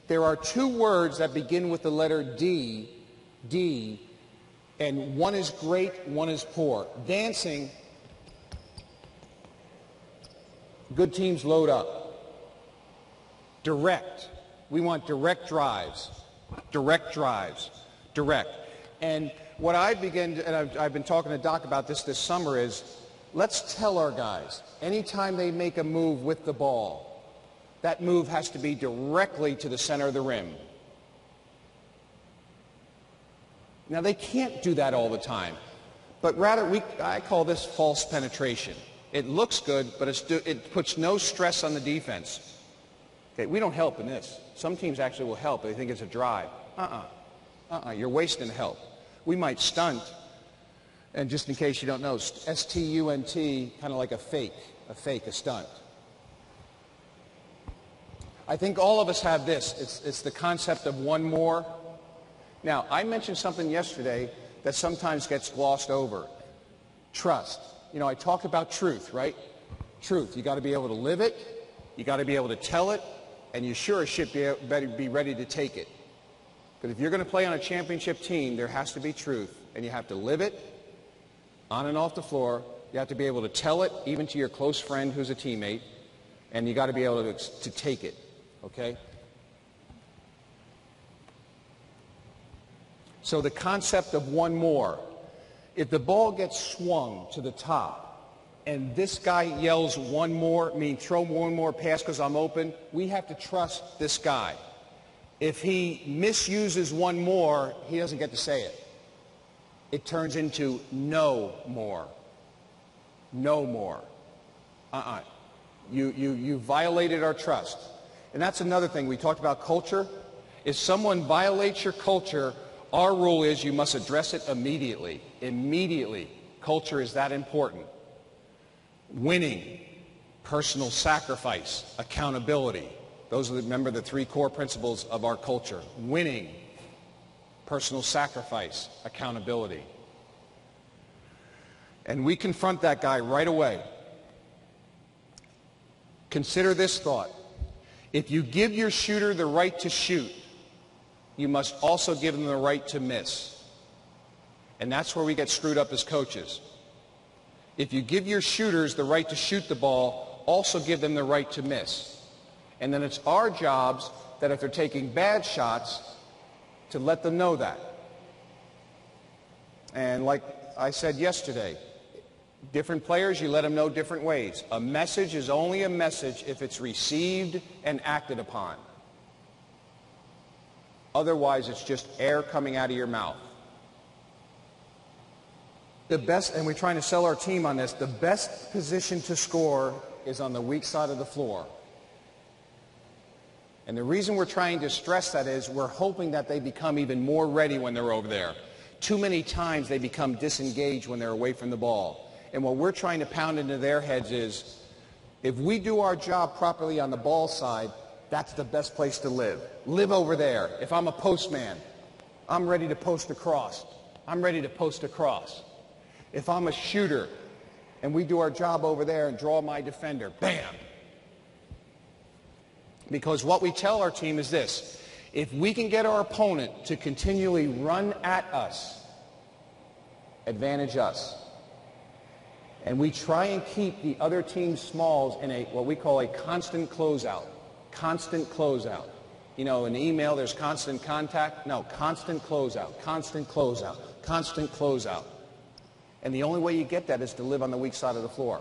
There are two words that begin with the letter D, and one is great, one is poor. Dancing, good teams load up. Direct, we want direct drives, direct. And what I've been talking to Doc about this summer is, let's tell our guys, anytime they make a move with the ball, that move has to be directly to the center of the rim. Now, they can't do that all the time, but rather I call this false penetration. It looks good, but it puts no stress on the defense. Okay, we don't help in this. Some teams actually will help. They think it's a drive. You're wasting help. We might stunt, and just in case you don't know, S-T-U-N-T, kind of like a fake, a stunt. I think all of us have this. It's the concept of one more. Now, I mentioned something yesterday that sometimes gets glossed over. Trust. You know, I talked about truth, right? Truth. You got to be able to live it. You got to be able to tell it. And you sure should be ready to take it. But if you're going to play on a championship team, there has to be truth. And you have to live it on and off the floor. You have to be able to tell it, even to your close friend who's a teammate. And you got to be able to take it. Okay? So the concept of one more. If the ball gets swung to the top and this guy yells one more, throw one more pass because I'm open, we have to trust this guy. If he misuses one more, he doesn't get to say it. It turns into no more. No more. You violated our trust. And that's another thing. We talked about culture. If someone violates your culture, our rule is you must address it immediately. Immediately. Culture is that important. Winning, personal sacrifice, accountability. Those are, remember, the three core principles of our culture. Winning, personal sacrifice, accountability. And we confront that guy right away. Consider this thought. If you give your shooter the right to shoot, you must also give them the right to miss. And that's where we get screwed up as coaches. If you give your shooters the right to shoot the ball, also give them the right to miss. And then it's our jobs that if they're taking bad shots, to let them know that. And like I said yesterday, different players, you let them know different ways. A message is only a message if it's received and acted upon. Otherwise, it's just air coming out of your mouth. The best, and we're trying to sell our team on this, the best position to score is on the weak side of the floor. And the reason we're trying to stress that is we're hoping that they become even more ready when they're over there. Too many times they become disengaged when they're away from the ball. And what we're trying to pound into their heads is, if we do our job properly on the ball side, that's the best place to live. Live over there. If I'm a postman, I'm ready to post across. I'm ready to post across. If I'm a shooter and we do our job over there and draw my defender, bam. Because what we tell our team is this: if we can get our opponent to continually run at us, advantage us. And we try and keep the other team's smalls in what we call a constant closeout. Constant closeout. You know, in the email there's constant contact. No, constant closeout, constant closeout, constant closeout. And the only way you get that is to live on the weak side of the floor.